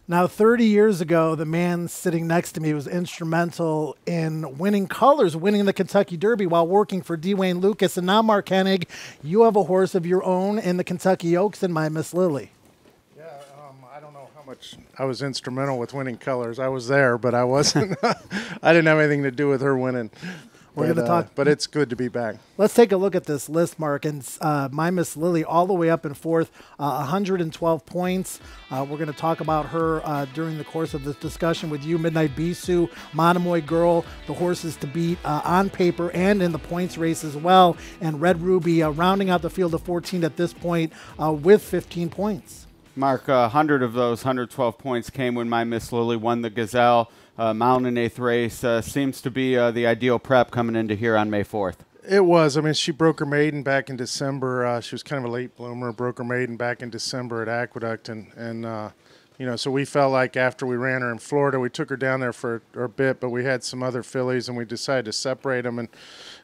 Now, 30 years ago, the man sitting next to me was instrumental in winning colors, winning the Kentucky Derby while working for Dwayne Lukas. And now, Mark Hennig, you have a horse of your own in the Kentucky Oaks in My Miss Lilly. Yeah, I don't know how much I was instrumental with winning colors. I was there, but I wasn't. I didn't have anything to do with her winning. We're going to talk. But it's good to be back. Let's take a look at this list, Mark. And My Miss Lilly all the way up in fourth, 112 points. We're going to talk about her during the course of this discussion with you. Midnight Bisou, Monomoy Girl, the horses to beat on paper and in the points race as well. And Red Ruby rounding out the field of 14 at this point with 15 points. Mark, 100 of those 112 points came when My Miss Lilly won the Gazelle. Mile and eighth race seems to be the ideal prep coming into here on May 4th. It was. I mean, she broke her maiden back in December. She was kind of a late bloomer, broke her maiden back in December at Aqueduct. And so we felt like after we ran her in Florida, we took her down there for a bit, but we had some other fillies, and we decided to separate them.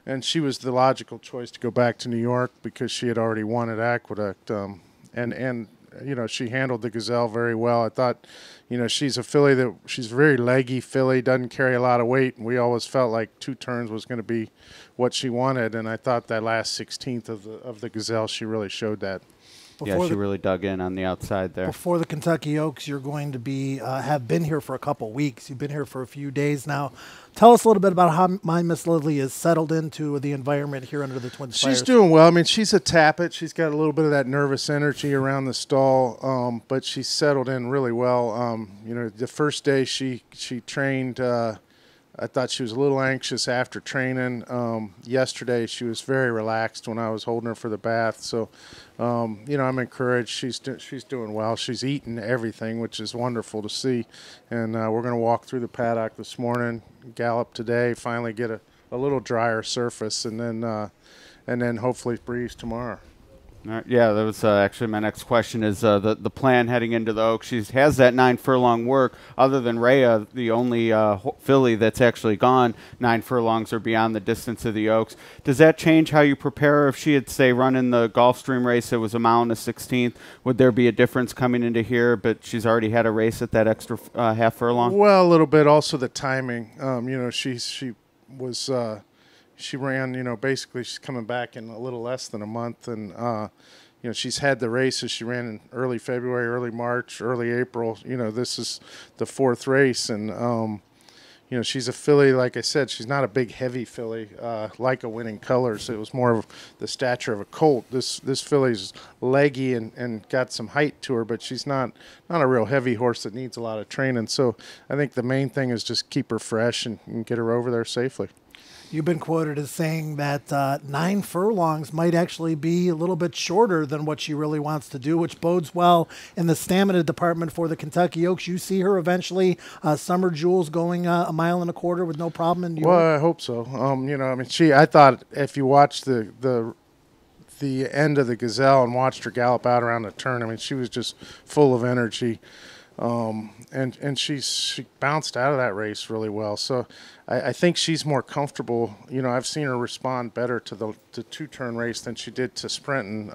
And she was the logical choice to go back to New York because she had already won at Aqueduct. She handled the Gazelle very well. I thought, she's a filly she's a very leggy filly, doesn't carry a lot of weight. And we always felt like 2 turns was going to be what she wanted. And I thought that last 16th of the Gazelle, she really showed that. She really dug in on the outside there. Before the Kentucky Oaks, you're going to be have been here for a couple weeks. You've been here for a few days now. Tell us a little bit about how My Miss Lilly is settled into the environment here under the Twin Spires. She's doing well. I mean, she's a tappet. She's got a little bit of that nervous energy around the stall, but she's settled in really well. The first day she trained, I thought she was a little anxious after training. Yesterday she was very relaxed when I was holding her for the bath. So, I'm encouraged. She's doing well. She's eating everything, which is wonderful to see. And we're going to walk through the paddock this morning, gallop today, finally get a little drier surface, and then hopefully breeze tomorrow. Yeah, that was actually my next question is the plan heading into the Oaks. She has that 9 furlong work. Other than Rhea, the only filly that's actually gone 9 furlongs or beyond the distance of the Oaks. Does that change how you prepare? If she had, say, run in the Gulfstream race, it was a mile and a 16th, would there be a difference coming into here, but she's already had a race at that extra half furlong? Well, a little bit. Also the timing. She ran, basically she's coming back in a little less than a month. And, she's had the races. She ran in early February, early March, early April. This is the 4th race. And, she's a filly, like I said, she's not a big, heavy filly like a Winning Colors. It was more of the stature of a colt. This filly's leggy and got some height to her, but she's not a real heavy horse that needs a lot of training. So I think the main thing is just keep her fresh and get her over there safely. You've been quoted as saying that 9 furlongs might actually be a little bit shorter than what she really wants to do, which bodes well in the stamina department for the Kentucky Oaks. You see her eventually, Summer Jewels, going a mile and a quarter with no problem in New York? Well, I hope so. I thought if you watched the end of the Gazelle and watched her gallop out around the turn, she was just full of energy. And she bounced out of that race really well. So I think she's more comfortable. I've seen her respond better to the 2-turn race than she did to sprinting,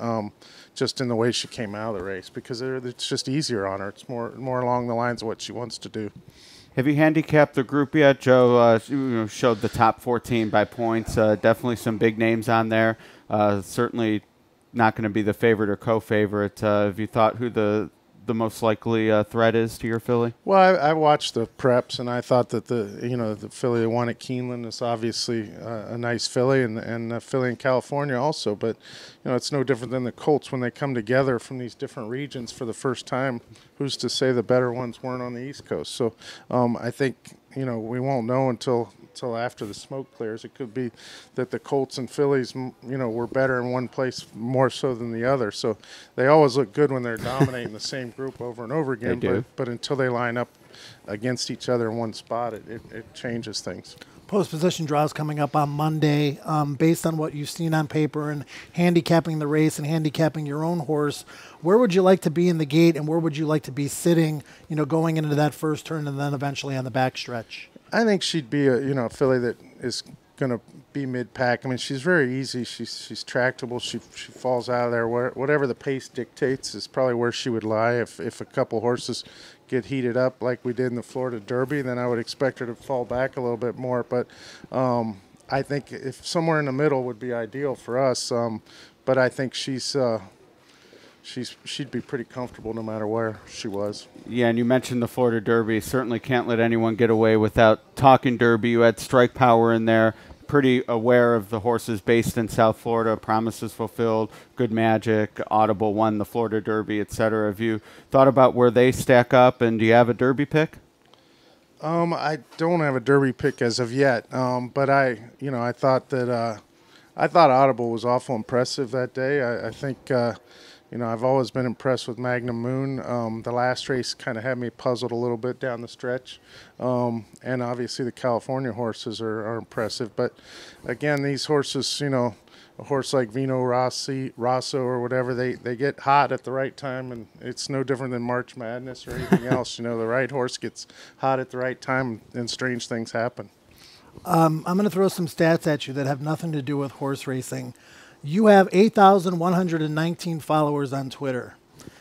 just in the way she came out of the race, because it's just easier on her. It's more along the lines of what she wants to do. Have you handicapped the group yet? Joe showed the top 14 by points. Definitely some big names on there. Certainly not going to be the favorite or co-favorite. Have you thought who the most likely threat is to your filly? Well, I watched the preps, and I thought that the filly that won at Keeneland is obviously a nice filly, and a filly in California also. But it's no different than the colts when they come together from these different regions for the first time. Who's to say the better ones weren't on the East Coast? So I think we won't know until after the smoke clears. It could be that the colts and fillies, were better in one place more so than the other. So they always look good when they're dominating the same group over and over again. They do. But until they line up against each other in one spot, it changes things. Post-position draws coming up on Monday. Based on what you've seen on paper and handicapping the race and handicapping your own horse, where would you like to be in the gate, and where would you like to be sitting, going into that first turn and then eventually on the backstretch? I think she'd be a filly that is going to be mid-pack. I mean, she's very easy. She's tractable. She falls out of there. Whatever the pace dictates is probably where she would lie. If a couple horses get heated up like we did in the Florida Derby, then I would expect her to fall back a little bit more. But I think if somewhere in the middle would be ideal for us. But I think she'd be pretty comfortable no matter where she was. Yeah, and you mentioned the Florida Derby. Certainly can't let anyone get away without talking Derby. You had Strike Power in there. Pretty aware of the horses based in South Florida, Promises Fulfilled, Good Magic, Audible won the Florida Derby, etc. Have you thought about where they stack up, and do you have a Derby pick? I don't have a Derby pick as of yet, but I thought that Audible was awful impressive that day. I think I've always been impressed with Magnum Moon. The last race kind of had me puzzled a little bit down the stretch. And obviously the California horses are impressive. But again, these horses, a horse like Vino Rosso or whatever, they get hot at the right time, and it's no different than March Madness or anything else. The right horse gets hot at the right time, and strange things happen. I'm going to throw some stats at you that have nothing to do with horse racing. You have 8,119 followers on Twitter.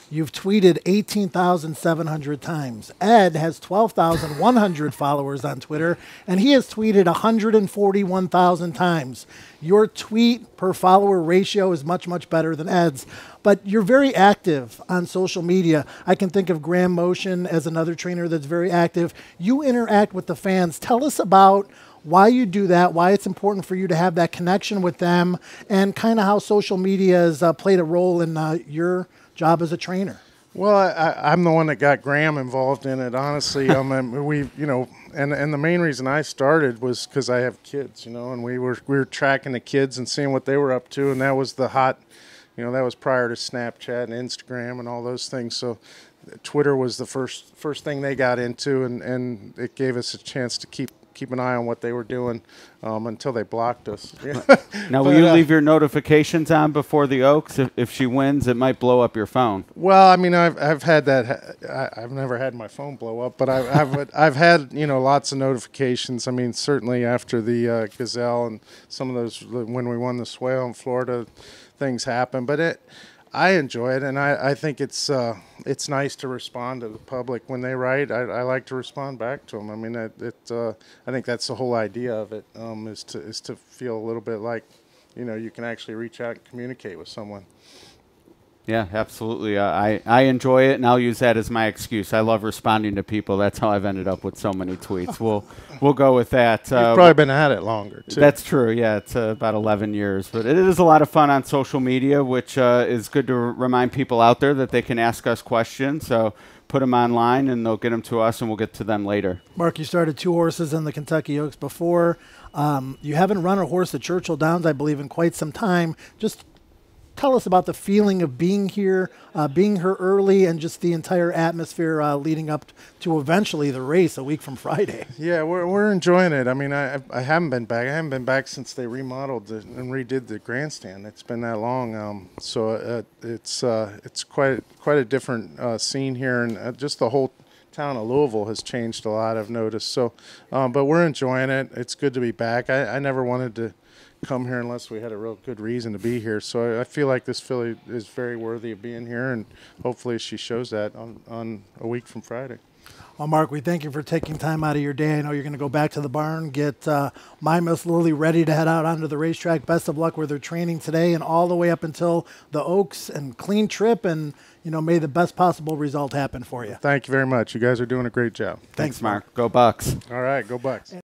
You've tweeted 18,700 times. Ed has 12,100 followers on Twitter, and he has tweeted 141,000 times. Your tweet per follower ratio is much, much better than Ed's, but you're very active on social media. I can think of Graham Motion as another trainer that's very active. You interact with the fans. Tell us about why you do that, why it's important for you to have that connection with them, and kind of how social media has played a role in your job as a trainer. Well, I'm the one that got Graham involved in it, honestly. And the main reason I started was because I have kids, and we were tracking the kids and seeing what they were up to, and that was the hot, that was prior to Snapchat and Instagram and all those things. So Twitter was the first thing they got into, and it gave us a chance to keep an eye on what they were doing until they blocked us. Now, will you leave your notifications on before the Oaks? If she wins, it might blow up your phone. Well, I mean, I've had that. I've never had my phone blow up, but I've had lots of notifications. I mean, certainly after the Gazelle and some of those when we won the Swale in Florida, things happen. But I enjoy it, and I think it's nice to respond to the public when they write. I like to respond back to them. I mean, I think that's the whole idea of it, is to feel a little bit like, you can actually reach out and communicate with someone. Yeah, absolutely. I enjoy it, and I'll use that as my excuse. I love responding to people. That's how I've ended up with so many tweets. We'll go with that. You've probably been at it longer, too. That's true. Yeah, it's about 11 years. But it is a lot of fun on social media, which is good to remind people out there that they can ask us questions. So put them online, and they'll get them to us, and we'll get to them later. Mark, you started 2 horses in the Kentucky Oaks before. You haven't run a horse at Churchill Downs, I believe, in quite some time. Just tell us about the feeling of being here, being here early, and just the entire atmosphere leading up to eventually the race a week from Friday. Yeah, we're enjoying it. I mean, I haven't been back. I haven't been back since they remodeled and redid the grandstand. It's been that long. So it's quite a different scene here, and just the whole town of Louisville has changed a lot, I've noticed. So, but we're enjoying it. It's good to be back. I never wanted to come here unless we had a real good reason to be here. So I feel like this filly is very worthy of being here, and hopefully she shows that on a week from Friday. Well, Mark, we thank you for taking time out of your day. I know you're going to go back to the barn, get My Miss Lilly ready to head out onto the racetrack. Best of luck with their training today and all the way up until the Oaks, and clean trip, and may the best possible result happen for you. Thank you very much. You guys are doing a great job. Thanks, Mark. Go Bucks. All right, go Bucks.